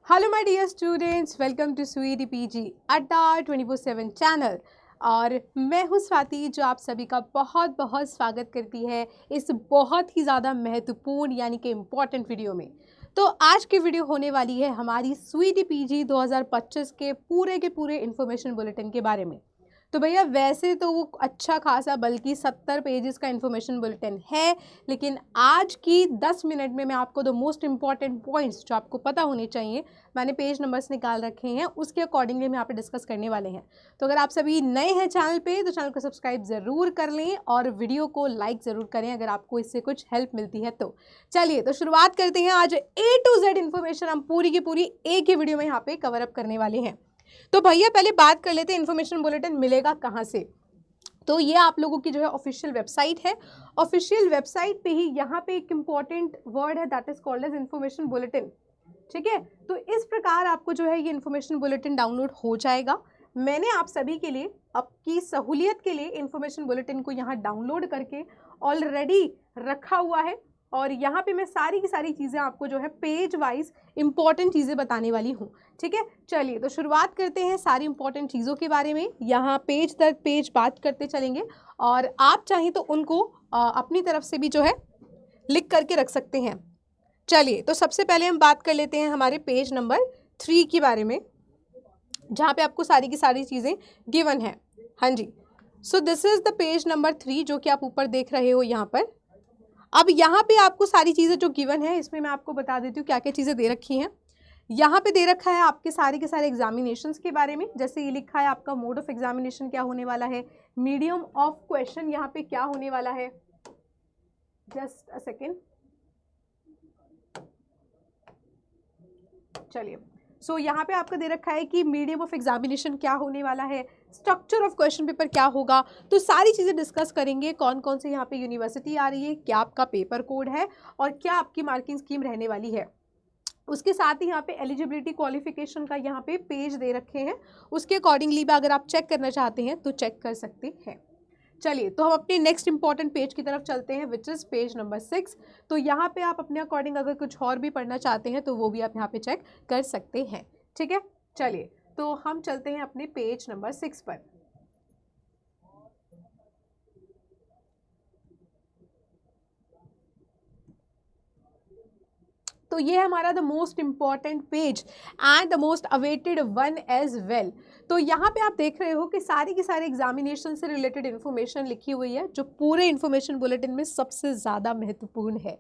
Hello my dear students, welcome to Sweety PG Adda 24/7 channel. और मैं हूं स्वाति, जो आप सभी का बहुत बहुत स्वागत करती है इस बहुत ही ज़्यादा महत्वपूर्ण यानी कि इम्पॉर्टेंट वीडियो में। तो आज की वीडियो होने वाली है हमारी स्वीटी पीजी 2025 के पूरे इन्फॉर्मेशन बुलेटिन के बारे में। तो भैया वैसे तो वो अच्छा खासा बल्कि 70 पेजेस का इन्फॉर्मेशन बुलेटिन है, लेकिन आज की 10 मिनट में मैं आपको द मोस्ट इंपॉर्टेंट पॉइंट्स जो आपको पता होने चाहिए, मैंने पेज नंबर्स निकाल रखे हैं, उसके अकॉर्डिंगली हम यहाँ पे डिस्कस करने वाले हैं। तो अगर आप सभी नए हैं चैनल पे तो चैनल को सब्सक्राइब ज़रूर कर लें और वीडियो को लाइक ज़रूर करें अगर आपको इससे कुछ हेल्प मिलती है तो। चलिए तो शुरुआत करते हैं। आज A to Z इन्फॉर्मेशन हम पूरी की पूरी एक ही वीडियो में यहाँ पे कवर अप करने वाले हैं। तो भैया पहले बात कर लेते हैं इन्फॉर्मेशन बुलेटिन मिलेगा कहाँ से। तो ये आप लोगों की जो है ऑफिशियल वेबसाइट है। ऑफिशियल वेबसाइट पे ही यहाँ पे एक इम्पॉर्टेंट वर्ड है, that is called as information bulletin. ठीक है, तो इस प्रकार आपको जो है ये इन्फॉर्मेशन बुलेटिन डाउनलोड हो जाएगा। मैंने आप सभी के लिए, आपकी सहूलियत के लिए इन्फॉर्मेशन बुलेटिन को यहाँ डाउनलोड करके ऑलरेडी रखा हुआ है। और यहाँ पे मैं सारी की सारी चीज़ें आपको जो है पेज वाइज इंपॉर्टेंट चीज़ें बताने वाली हूँ। ठीक है, चलिए तो शुरुआत करते हैं सारी इंपॉर्टेंट चीज़ों के बारे में। यहाँ पेज दर पेज बात करते चलेंगे और आप चाहें तो उनको अपनी तरफ से भी जो है लिख करके रख सकते हैं। चलिए तो सबसे पहले हम बात कर लेते हैं हमारे पेज नंबर 3 के बारे में, जहाँ पे आपको सारी की सारी चीज़ें गिवन है। हाँ जी, so this is the page number 3 जो कि आप ऊपर देख रहे हो यहाँ पर। अब यहाँ पे आपको सारी चीज़ें जो गिवन है, इसमें मैं आपको बता देती हूँ क्या क्या चीज़ें दे रखी हैं। यहाँ पे दे रखा है आपके सारे के सारे एग्जामिनेशंस के बारे में। जैसे ये लिखा है आपका मोड ऑफ एग्जामिनेशन क्या होने वाला है, मीडियम ऑफ क्वेश्चन यहाँ पे क्या होने वाला है। जस्ट अ सेकेंड, चलिए सो यहाँ पे आपका दे रखा है कि मीडियम ऑफ एग्जामिनेशन क्या होने वाला है, स्ट्रक्चर ऑफ क्वेश्चन पेपर क्या होगा। तो सारी चीज़ें डिस्कस करेंगे, कौन कौन से यहाँ पे यूनिवर्सिटी आ रही है, क्या आपका पेपर कोड है और क्या आपकी मार्किंग स्कीम रहने वाली है। उसके साथ ही यहाँ पे एलिजिबिलिटी क्वालिफिकेशन का यहाँ पे पेज दे रखे हैं, उसके अकॉर्डिंगली भी अगर आप चेक करना चाहते हैं तो चेक कर सकते हैं। चलिए तो हम अपने नेक्स्ट इंपॉर्टेंट पेज की तरफ चलते हैं, विच इज़ पेज नंबर 6। तो यहाँ पे आप अपने अकॉर्डिंग अगर कुछ और भी पढ़ना चाहते हैं तो वो भी आप यहाँ पे चेक कर सकते हैं। ठीक है, चलिए तो हम चलते हैं अपने पेज नंबर 6 पर। तो ये है हमारा the most important page and the most awaited one as well. तो यहाँ पे आप देख रहे हो कि सारी की सारी एग्जामिनेशन से रिलेटेड इन्फॉर्मेशन लिखी हुई है, जो पूरे इन्फॉर्मेशन बुलेटिन में सबसे ज़्यादा महत्वपूर्ण है।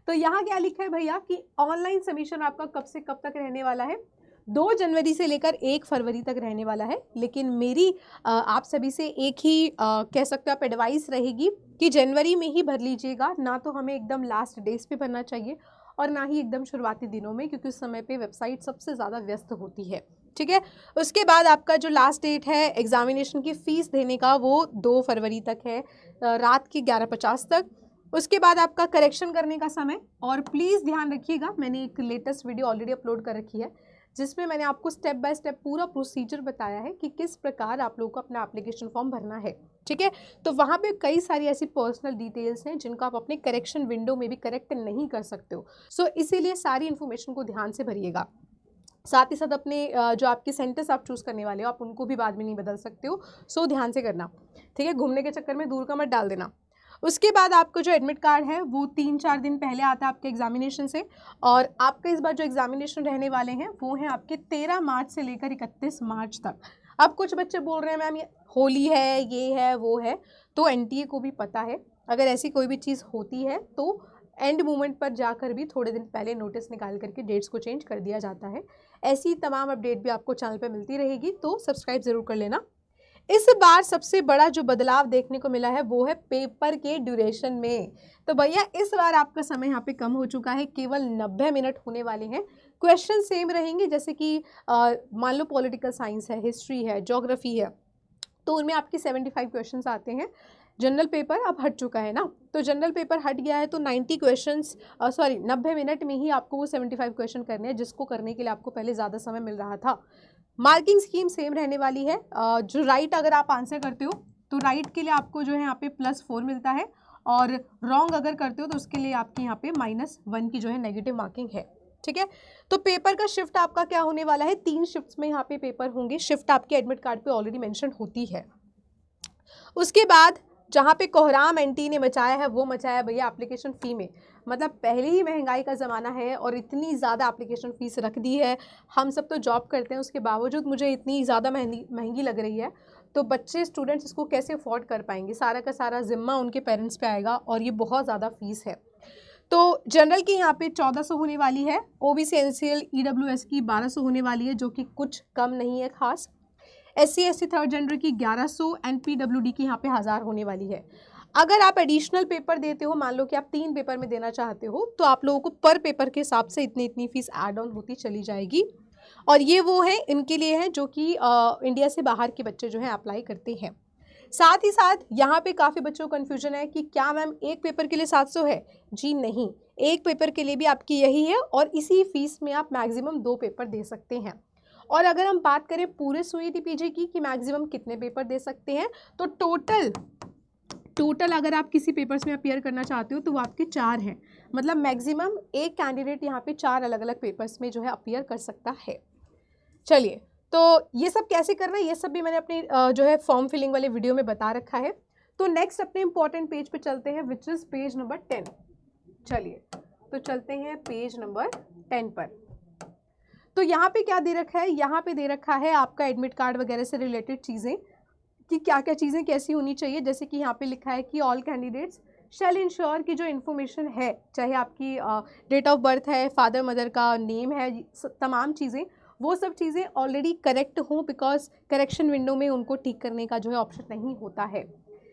तो यहाँ क्या लिखा है भैया कि ऑनलाइन सबमिशन आपका कब से कब तक रहने वाला है, 2 जनवरी से लेकर 1 फरवरी तक रहने वाला है। लेकिन मेरी आप सभी से एक ही कह सकते हो आप एडवाइस रहेगी कि जनवरी में ही भर लीजिएगा, ना तो हमें एकदम लास्ट डेज पे भरना चाहिए और ना ही एकदम शुरुआती दिनों में, क्योंकि उस समय पे वेबसाइट सबसे ज़्यादा व्यस्त होती है। ठीक है, उसके बाद आपका जो लास्ट डेट है एग्जामिनेशन की फ़ीस देने का वो 2 फरवरी तक है, रात के 11:50 तक। उसके बाद आपका करेक्शन करने का समय, और प्लीज़ ध्यान रखिएगा मैंने एक लेटेस्ट वीडियो ऑलरेडी अपलोड कर रखी है जिसमें मैंने आपको स्टेप बाय स्टेप पूरा प्रोसीजर बताया है कि किस प्रकार आप लोगों को अपना एप्लीकेशन फॉर्म भरना है। ठीक है, तो वहाँ पे कई सारी ऐसी पर्सनल डिटेल्स हैं जिनको आप अपने करेक्शन विंडो में भी करेक्ट नहीं कर सकते हो। सो इसीलिए सारी इन्फॉर्मेशन को ध्यान से भरिएगा। साथ ही साथ अपने जो आपके सेंटर्स आप चूज़ करने वाले हो, आप उनको भी बाद में नहीं बदल सकते हो। सो ध्यान से करना। ठीक है, घूमने के चक्कर में दूर का मत डाल देना। उसके बाद आपको जो एडमिट कार्ड है वो 3-4 दिन पहले आता है आपके एग्जामिनेशन से। और आपका इस बार जो एग्जामिनेशन रहने वाले हैं वो हैं आपके 13 मार्च से लेकर 31 मार्च तक। अब कुछ बच्चे बोल रहे हैं मैम ये होली है, ये है, वो है, तो एनटीए को भी पता है अगर ऐसी कोई भी चीज़ होती है तो एंड मोमेंट पर जाकर भी थोड़े दिन पहले नोटिस निकाल करके डेट्स को चेंज कर दिया जाता है। ऐसी तमाम अपडेट भी आपको चैनल पर मिलती रहेगी, तो सब्सक्राइब ज़रूर कर लेना। इस बार सबसे बड़ा जो बदलाव देखने को मिला है वो है पेपर के ड्यूरेशन में। तो भैया इस बार आपका समय यहाँ पे कम हो चुका है, केवल 90 मिनट होने वाले हैं। क्वेश्चन सेम रहेंगे, जैसे कि मान लो पॉलिटिकल साइंस है, हिस्ट्री है, ज्योग्राफी है, तो उनमें आपके 75 क्वेश्चंस आते हैं। जनरल पेपर अब हट चुका है ना, तो जनरल पेपर हट गया है तो 90 मिनट में ही आपको वो 75 क्वेश्चन करने हैं, जिसको करने के लिए आपको पहले ज़्यादा समय मिल रहा था। मार्किंग स्कीम सेम रहने वाली है। जो राइट अगर आप आंसर करते हो तो राइट के लिए आपको जो है यहाँ पे +4 मिलता है, और रॉन्ग अगर करते हो तो उसके लिए आपके यहाँ पे -1 की जो है नेगेटिव मार्किंग है। ठीक है। तो पेपर का शिफ्ट आपका क्या होने वाला है, 3 शिफ्ट्स में यहाँ पे पेपर होंगे। शिफ्ट आपके एडमिट कार्ड पे ऑलरेडी मेंशन होती है। उसके बाद जहाँ पे कोहराम एंटी ने मचाया है वो मचाया भैया एप्लीकेशन फ़ी में। मतलब पहले ही महंगाई का ज़माना है और इतनी ज़्यादा एप्लीकेशन फ़ीस रख दी है। हम सब तो जॉब करते हैं, उसके बावजूद मुझे इतनी ज़्यादा महंगी लग रही है। तो बच्चे स्टूडेंट्स इसको कैसे अफोर्ड कर पाएंगे, सारा का सारा ज़िम्मा उनके पेरेंट्स पे आएगा और ये बहुत ज़्यादा फ़ीस है। तो जनरल की यहाँ पे 1400 होने वाली है, ओबीसी एनसीएल ईडब्ल्यूएस की 1200 होने वाली है, जो कि कुछ कम नहीं है खास। SC ST थर्ड जेंडर की 1100 एंड PWD की यहाँ पे 1000 होने वाली है। अगर आप एडिशनल पेपर देते हो, मान लो कि आप 3 पेपर में देना चाहते हो, तो आप लोगों को पर पेपर के हिसाब से इतनी फीस ऐड ऑन होती चली जाएगी। और ये वो है, इनके लिए है जो कि इंडिया से बाहर के बच्चे जो हैं अप्लाई करते हैं। साथ ही साथ यहाँ पे काफ़ी बच्चों को कन्फ्यूजन है कि क्या मैम एक पेपर के लिए 700 है? जी नहीं, एक पेपर के लिए भी आपकी यही है और इसी फीस में आप मैक्सिमम 2 पेपर दे सकते हैं। और अगर हम बात करें पूरे सुईटी पीजी की कि मैक्सिमम कितने पेपर दे सकते हैं, तो टोटल अगर आप किसी पेपर्स में अपीयर करना चाहते हो तो वो आपके 4 हैं। मतलब मैक्सिमम एक कैंडिडेट यहाँ पे 4 अलग अलग पेपर्स में जो है अपीयर कर सकता है। चलिए, तो ये सब कैसे करना है ये सब भी मैंने अपनी जो है फॉर्म फिलिंग वाले वीडियो में बता रखा है। तो नेक्स्ट अपने इंपॉर्टेंट पेज पे चलते हैं, विच इज़ पेज नंबर 10। चलिए, तो चलते हैं पेज नंबर 10 पर। तो यहाँ पे क्या दे रखा है, यहाँ पे दे रखा है आपका एडमिट कार्ड वगैरह से रिलेटेड चीज़ें कि क्या क्या चीज़ें कैसी होनी चाहिए। जैसे कि यहाँ पे लिखा है कि ऑल कैंडिडेट्स शैल इंश्योर की जो इन्फॉर्मेशन है, चाहे आपकी डेट ऑफ बर्थ है, फादर मदर का नेम है, तमाम चीज़ें, वो सब चीज़ें ऑलरेडी करेक्ट हों, बिकॉज करेक्शन विंडो में उनको ठीक करने का जो है ऑप्शन नहीं होता है।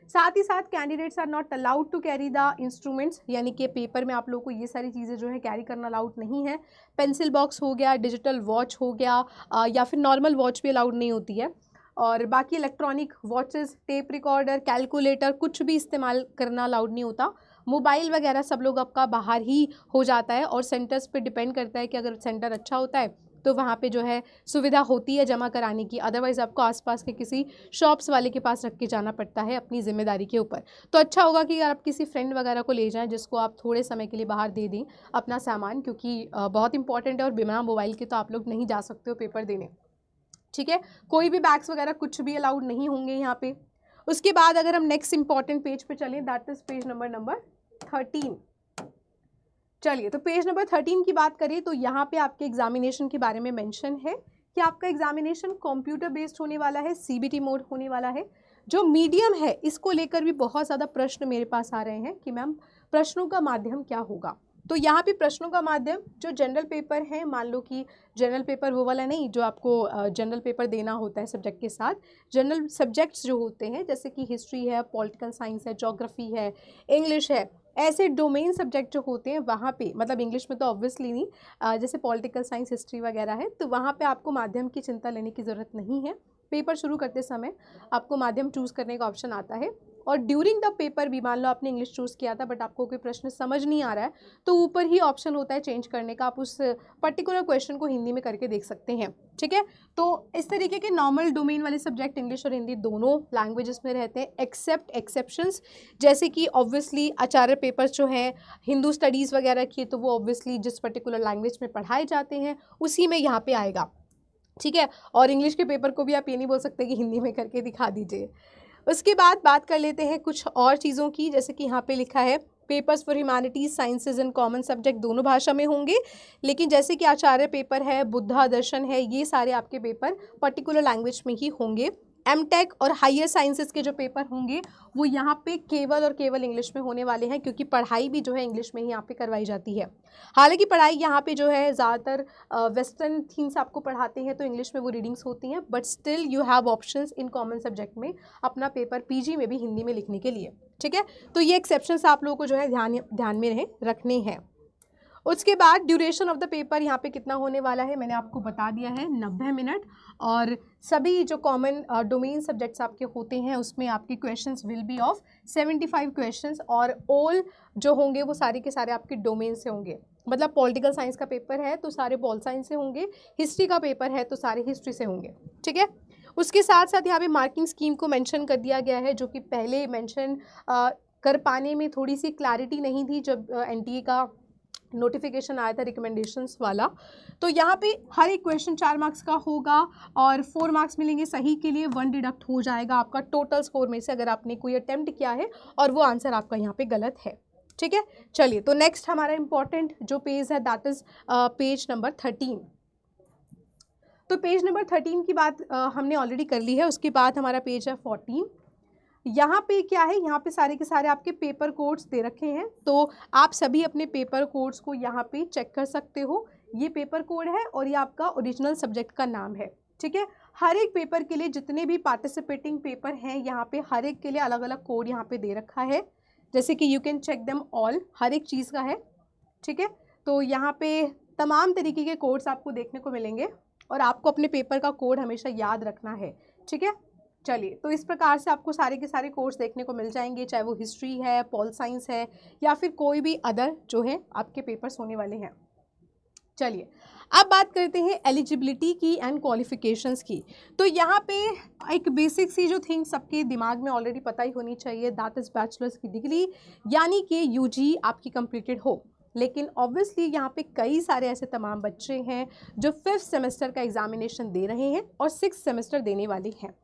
साथ ही साथ candidates are not allowed to carry the instruments, यानी कि पेपर में आप लोगों को ये सारी चीज़ें जो है कैरी करना अलाउड नहीं है। पेंसिल बॉक्स हो गया, डिजिटल वॉच हो गया, या फिर नॉर्मल वॉच भी अलाउड नहीं होती है। और बाकी electronic watches, tape recorder, calculator, कुछ भी इस्तेमाल करना अलाउड नहीं होता। मोबाइल वगैरह सब लोग आपका बाहर ही हो जाता है और सेंटर्स पे डिपेंड करता है कि अगर सेंटर अच्छा होता है तो वहाँ पे जो है सुविधा होती है जमा कराने की, अदरवाइज़ आपको आसपास के किसी शॉप्स वाले के पास रख के जाना पड़ता है अपनी ज़िम्मेदारी के ऊपर। तो अच्छा होगा कि अगर आप किसी फ्रेंड वगैरह को ले जाएं जिसको आप थोड़े समय के लिए बाहर दे दें अपना सामान, क्योंकि बहुत इंपॉर्टेंट है और बिना मोबाइल के तो आप लोग नहीं जा सकते हो पेपर देने। ठीक है, कोई भी बैग्स वगैरह कुछ भी अलाउड नहीं होंगे यहाँ पे। उसके बाद अगर हम नेक्स्ट इंपॉर्टेंट पेज पे चलें, दैट इज पेज नंबर 13। चलिए, तो पेज नंबर 13 की बात करें तो यहाँ पे आपके एग्जामिनेशन के बारे में मेंशन है कि आपका एग्जामिनेशन कंप्यूटर बेस्ड होने वाला है, CBT मोड होने वाला है। जो मीडियम है इसको लेकर भी बहुत ज़्यादा प्रश्न मेरे पास आ रहे हैं कि मैम प्रश्नों का माध्यम क्या होगा। तो यहाँ पे प्रश्नों का माध्यम जो जनरल पेपर है, मान लो कि जनरल पेपर वो वाला नहीं जो आपको जनरल पेपर देना होता है सब्जेक्ट के साथ, जनरल सब्जेक्ट्स जो होते हैं जैसे कि हिस्ट्री है, पॉलिटिकल साइंस है, ज्योग्राफी है, इंग्लिश है, ऐसे डोमेन सब्जेक्ट जो होते हैं वहाँ पे, मतलब इंग्लिश में तो ऑब्वियसली नहीं, जैसे पॉलिटिकल साइंस, हिस्ट्री वगैरह है, तो वहाँ पे आपको माध्यम की चिंता लेने की ज़रूरत नहीं है। पेपर शुरू करते समय आपको माध्यम चूज़ करने का ऑप्शन आता है और ड्यूरिंग द पेपर भी, मान लो आपने इंग्लिश चूज़ किया था बट आपको कोई प्रश्न समझ नहीं आ रहा है तो ऊपर ही ऑप्शन होता है चेंज करने का, आप उस पर्टिकुलर क्वेश्चन को हिंदी में करके देख सकते हैं। ठीक है, तो इस तरीके के नॉर्मल डोमेन वाले सब्जेक्ट इंग्लिश और हिंदी दोनों लैंग्वेजेस में रहते हैं, एक्सेप्ट एक्सेप्शंस, जैसे कि ऑब्वियसली आचार्य पेपर्स जो हैं हिंदू स्टडीज़ वगैरह की, तो वो ऑब्वियसली जिस पर्टिकुलर लैंग्वेज में पढ़ाए जाते हैं उसी में यहाँ पे आएगा। ठीक है, और इंग्लिश के पेपर को भी आप ये नहीं बोल सकते कि हिंदी में करके दिखा दीजिए। उसके बाद बात कर लेते हैं कुछ और चीज़ों की, जैसे कि यहाँ पे लिखा है papers for humanities, sciences and common subject दोनों भाषा में होंगे, लेकिन जैसे कि आचार्य पेपर है, बुद्धा दर्शन है, ये सारे आपके पेपर पर्टिकुलर लैंग्वेज में ही होंगे। एमटेक और हायर साइंसेस के जो पेपर होंगे वो यहाँ पे केवल और केवल इंग्लिश में होने वाले हैं, क्योंकि पढ़ाई भी जो है इंग्लिश में ही यहाँ पे करवाई जाती है। हालांकि पढ़ाई यहाँ पे जो है ज़्यादातर वेस्टर्न थीम्स आपको पढ़ाते हैं तो इंग्लिश में वो रीडिंग्स होती हैं, but still you have options in common subject में अपना पेपर पीजी में भी हिंदी में लिखने के लिए। ठीक है, तो ये एक्सेप्शंस आप लोगों को जो है ध्यान में रखने हैं। उसके बाद ड्यूरेशन ऑफ द पेपर यहाँ पे कितना होने वाला है मैंने आपको बता दिया है, 90 मिनट। और सभी जो कॉमन डोमेन सब्जेक्ट्स आपके होते हैं उसमें आपके questions will be of 75 questions, और ऑल जो होंगे वो सारे के सारे आपके डोमेन से होंगे। मतलब पॉलिटिकल साइंस का पेपर है तो सारे पॉल साइंस से होंगे, हिस्ट्री का पेपर है तो सारे हिस्ट्री से होंगे। ठीक है, उसके साथ साथ यहाँ पे मार्किंग स्कीम को मेंशन कर दिया गया है, जो कि पहले मेंशन कर पाने में थोड़ी सी क्लैरिटी नहीं थी जब एनटीए का नोटिफिकेशन आया था रिकमेंडेशंस वाला। तो यहाँ पे हर एक क्वेश्चन 4 मार्क्स का होगा और 4 मार्क्स मिलेंगे सही के लिए, 1 डिडक्ट हो जाएगा आपका टोटल स्कोर में से अगर आपने कोई अटेम्प्ट किया है और वो आंसर आपका यहाँ पे गलत है। ठीक है, चलिए तो नेक्स्ट हमारा इंपॉर्टेंट जो पेज है दैट इज पेज नंबर 13। तो पेज नंबर 13 की बात हमने ऑलरेडी कर ली है। उसके बाद हमारा पेज है 14। यहाँ पे क्या है, यहाँ पे सारे के सारे आपके पेपर कोड्स दे रखे हैं, तो आप सभी अपने पेपर कोड्स को यहाँ पे चेक कर सकते हो। ये पेपर कोड है और ये आपका ओरिजिनल सब्जेक्ट का नाम है। ठीक है, हर एक पेपर के लिए जितने भी पार्टिसिपेटिंग पेपर हैं यहाँ पे हर एक के लिए अलग अलग कोड यहाँ पे दे रखा है, जैसे कि you can check them all, हर एक चीज़ का है। ठीक है, तो यहाँ पे तमाम तरीके के कोड्स आपको देखने को मिलेंगे और आपको अपने पेपर का कोड हमेशा याद रखना है। ठीक है, चलिए तो इस प्रकार से आपको सारे के सारे कोर्स देखने को मिल जाएंगे, चाहे वो हिस्ट्री है, पॉल साइंस है या फिर कोई भी अदर जो है आपके पेपर्स होने वाले हैं। चलिए अब बात करते हैं एलिजिबिलिटी की एंड क्वालिफिकेशंस की। तो यहाँ पे एक बेसिक सी जो थिंग सबके दिमाग में ऑलरेडी पता ही होनी चाहिए, दैट इज़ बैचलर्स की डिग्री, यानी कि यूजी आपकी कंप्लीटेड हो। लेकिन ऑब्वियसली यहाँ पे कई सारे ऐसे तमाम बच्चे हैं जो 5th सेमेस्टर का एग्जामिनेशन दे रहे हैं और 6th सेमेस्टर देने वाले हैं।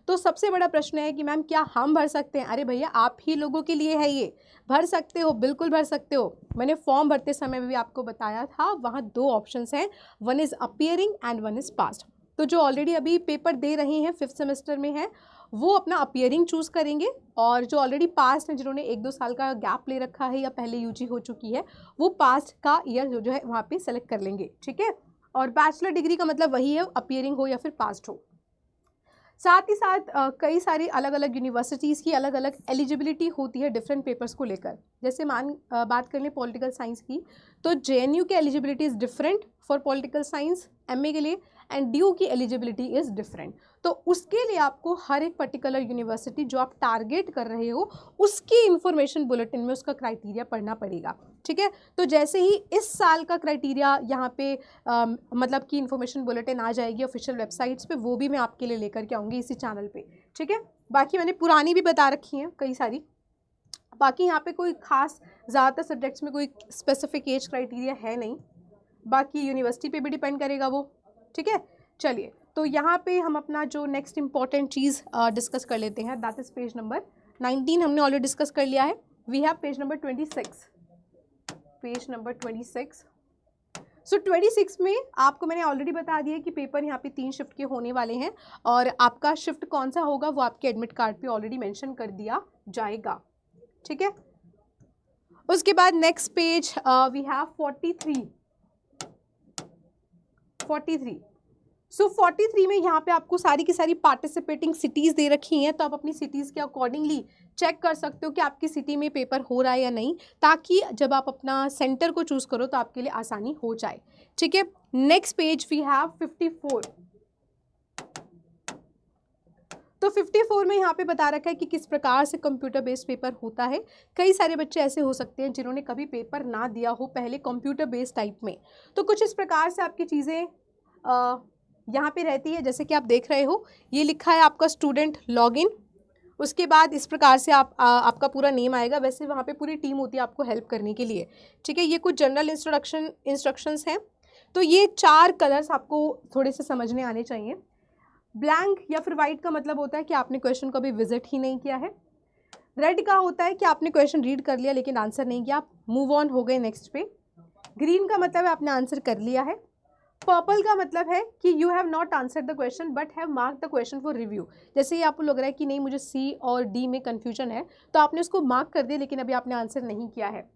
तो सबसे बड़ा प्रश्न है कि मैम क्या हम भर सकते हैं? अरे भैया आप ही लोगों के लिए है, ये भर सकते हो, बिल्कुल भर सकते हो। मैंने फॉर्म भरते समय भी आपको बताया था, वहाँ 2 ऑप्शंस हैं, one is appearing and one is past. तो जो ऑलरेडी अभी पेपर दे रहे हैं 5th सेमेस्टर में है वो अपना अपीयरिंग चूज़ करेंगे, और जो ऑलरेडी पास्ट हैं जिन्होंने 1-2 साल का गैप ले रखा है या पहले यूजी हो चुकी है वो पास्ट का ईयर जो है वहाँ पे सेलेक्ट कर लेंगे। ठीक है, और बैचलर डिग्री का मतलब वही है, अपीयरिंग हो या फिर पास्ट हो। साथ ही साथ कई सारी अलग अलग यूनिवर्सिटीज़ की अलग अलग एलिजिबिलिटी होती है डिफरेंट पेपर्स को लेकर। जैसे बात कर लें पॉलिटिकल साइंस की, तो जेएनयू की eligibility is different for political science MA के लिए, एंड ड्यू की एलिजिबिलिटी इज़ डिफरेंट। तो उसके लिए आपको हर एक पर्टिकुलर यूनिवर्सिटी जो आप टारगेट कर रहे हो उसकी इंफॉर्मेशन बुलेटिन में उसका क्राइटेरिया पढ़ना पड़ेगा। ठीक है, तो जैसे ही इस साल का क्राइटेरिया यहाँ पे मतलब कि इंफॉर्मेशन बुलेटिन आ जाएगी ऑफिशियल वेबसाइट्स पे, वो भी मैं आपके लिए लेकर के आऊँगी इसी चैनल पे। ठीक है, बाकी मैंने पुरानी भी बता रखी हैं कई सारी। बाकी यहाँ पे कोई खास ज़्यादातर सब्जेक्ट्स में कोई स्पेसिफिक एज क्राइटेरिया है नहीं, बाकी यूनिवर्सिटी पे भी डिपेंड करेगा वो। ठीक है, चलिए तो यहाँ पे हम अपना जो नेक्स्ट इंपॉर्टेंट चीज़ डिस्कस कर लेते हैं, दैट इज़ पेज नंबर 19 हमने ऑलरेडी डिस्कस कर लिया है। We have page number 26, page number 26। So 26 में आपको मैंने ऑलरेडी बता दिया कि पेपर यहाँ पे 3 शिफ्ट के होने वाले हैं और आपका शिफ्ट कौन सा होगा वो आपके एडमिट कार्ड पे ऑलरेडी मेंशन कर दिया जाएगा। ठीक है, उसके बाद नेक्स्ट पेज वी हैव 43। सो 43 में यहाँ पे आपको सारी की सारी पार्टिसिपेटिंग सिटीज़ दे रखी हैं, तो आप अपनी सिटीज़ के अकॉर्डिंगली चेक कर सकते हो कि आपकी सिटी में पेपर हो रहा है या नहीं, ताकि जब आप अपना सेंटर को चूज़ करो तो आपके लिए आसानी हो जाए। ठीक है, नेक्स्ट पेज वी हैव 54। तो 54 में यहाँ पे बता रखा है कि किस प्रकार से कंप्यूटर बेस्ड पेपर होता है। कई सारे बच्चे ऐसे हो सकते हैं जिन्होंने कभी पेपर ना दिया हो पहले कंप्यूटर बेस्ड टाइप में, तो कुछ इस प्रकार से आपकी चीज़ें यहाँ पे रहती है। जैसे कि आप देख रहे हो ये लिखा है आपका स्टूडेंट लॉगिन, उसके बाद इस प्रकार से आपका पूरा नेम आएगा। वैसे वहाँ पे पूरी टीम होती है आपको हेल्प करने के लिए। ठीक है, ये कुछ जनरल इंस्ट्रक्शंस हैं। तो ये 4 कलर्स आपको थोड़े से समझने आने चाहिए। ब्लैंक या फिर वाइट का मतलब होता है कि आपने क्वेश्चन को अभी विजिट ही नहीं किया है। रेड का होता है कि आपने क्वेश्चन रीड कर लिया लेकिन आंसर नहीं किया, आप मूव ऑन हो गए नेक्स्ट पे। ग्रीन का मतलब है आपने आंसर कर लिया है। पर्पल का मतलब है कि you have not answered the question but have mark the question for review. जैसे ही आपको लग रहा है कि नहीं मुझे सी और डी में कन्फ्यूजन है, तो आपने उसको मार्क कर दिया लेकिन अभी आपने आंसर नहीं किया है।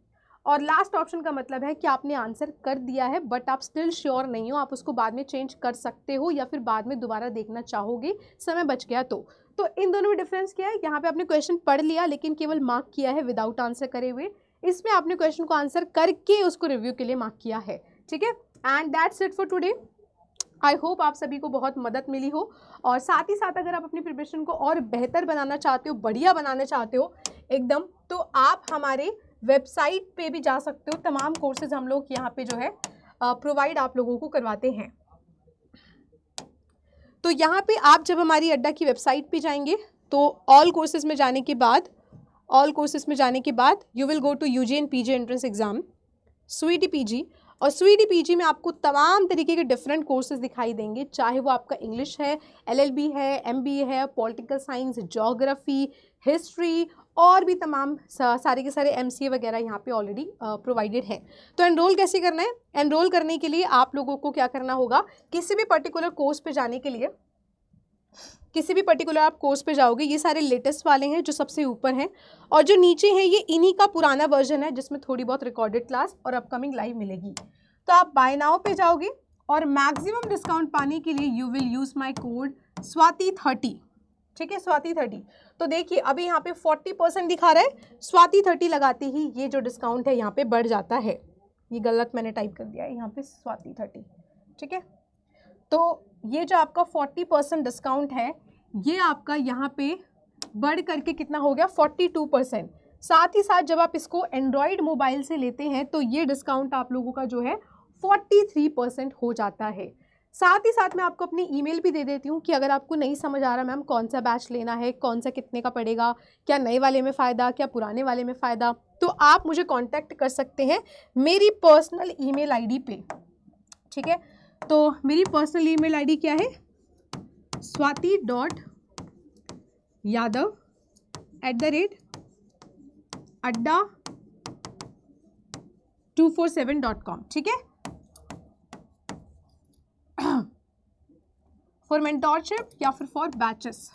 और लास्ट ऑप्शन का मतलब है कि आपने आंसर कर दिया है बट आप स्टिल श्योर नहीं हो, आप उसको बाद में चेंज कर सकते हो या फिर बाद में दोबारा देखना चाहोगे, समय बच गया तो इन दोनों में डिफरेंस क्या है? यहाँ पे आपने क्वेश्चन पढ़ लिया लेकिन केवल मार्क किया है विदाउट आंसर करे हुए। इसमें आपने क्वेश्चन को आंसर करके उसको रिव्यू के लिए मार्क किया है। ठीक है, and that's it for today. I hope आप सभी को बहुत मदद मिली हो, और साथ ही साथ अगर आप अपनी प्रिपरेशन को और बेहतर बनाना चाहते हो, बढ़िया बनाना चाहते हो एकदम, तो आप हमारे वेबसाइट पे भी जा सकते हो। तमाम कोर्सेज हम लोग यहाँ पे जो है प्रोवाइड आप लोगों को करवाते हैं। तो यहाँ पे आप जब हमारी अड्डा की वेबसाइट पे जाएंगे तो ऑल कोर्सेज में जाने के बाद you will go to UG and PG entrance exam. Sweety PG, और स्वीटी पीजी में आपको तमाम तरीके के डिफरेंट कोर्सेज दिखाई देंगे, चाहे वो आपका इंग्लिश है, एलएलबी है, एमबीए है, पॉलिटिकल साइंस, ज्योग्राफी, हिस्ट्री और भी तमाम सारे के सारे एमसीए वगैरह यहाँ पे ऑलरेडी प्रोवाइडेड है। तो एनरोल कैसे करना है? एनरोल करने के लिए आप लोगों को क्या करना होगा, किसी भी पर्टिकुलर कोर्स पे जाने के लिए, किसी भी पर्टिकुलर आप कोर्स पे जाओगे, ये सारे लेटेस्ट वाले हैं जो सबसे ऊपर हैं, और जो नीचे हैं ये इन्हीं का पुराना वर्जन है जिसमें थोड़ी बहुत रिकॉर्डेड क्लास और अपकमिंग लाइव मिलेगी। तो आप बाय नाउ पे जाओगे और मैक्सिमम डिस्काउंट पाने के लिए you will use my code स्वाति30, ठीक है, स्वाति30। तो देखिए अभी यहाँ पे 40% दिखा रहा है, स्वाति30 लगाते ही ये जो डिस्काउंट है यहाँ पे बढ़ जाता है। ये गलत मैंने टाइप कर दिया है यहाँ पे, स्वाति30, ठीक है। तो ये जो आपका 40% डिस्काउंट है ये आपका यहाँ पे बढ़ करके कितना हो गया, 42%। साथ ही साथ जब आप इसको एंड्रॉयड मोबाइल से लेते हैं तो ये डिस्काउंट आप लोगों का जो है 43% हो जाता है। साथ ही साथ मैं आपको अपनी ईमेल भी दे देती हूँ कि अगर आपको नहीं समझ आ रहा मैम कौन सा बैच लेना है, कौन सा कितने का पड़ेगा, क्या नए वाले में फ़ायदा, क्या पुराने वाले में फ़ायदा, तो आप मुझे कांटेक्ट कर सकते हैं मेरी पर्सनल ईमेल आईडी पे, ठीक है। तो मेरी पर्सनल ईमेल आईडी क्या है, swati.yadav@adda247.com, ठीक है, फॉर मेंटोरशिप या फिर फॉर बैचेस।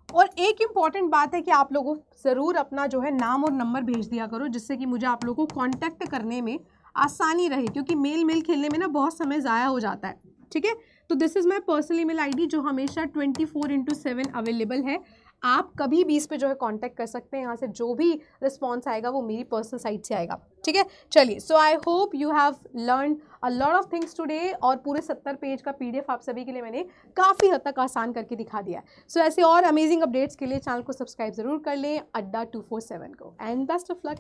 और एक इम्पॉर्टेंट बात है कि आप लोगों ज़रूर अपना जो है नाम और नंबर भेज दिया करो, जिससे कि मुझे आप लोगों को कांटेक्ट करने में आसानी रहे, क्योंकि मेल खेलने में ना बहुत समय ज़ाया हो जाता है, ठीक है। तो this is my personal email ID जो हमेशा 24/7 अवेलेबल है। आप कभी भी इस पे जो है कांटेक्ट कर सकते हैं, यहाँ से जो भी रिस्पॉन्स आएगा वो मेरी पर्सनल साइट से आएगा, ठीक है। चलिए, so I hope you have learn a lot of things today, और पूरे 70 पेज का PDF आप सभी के लिए मैंने काफ़ी हद तक आसान करके दिखा दिया है। सो ऐसे और अमेजिंग अपडेट्स के लिए चैनल को सब्सक्राइब ज़रूर कर लें, अड्डा 247 को, एंड बेस्ट ऑफ लक।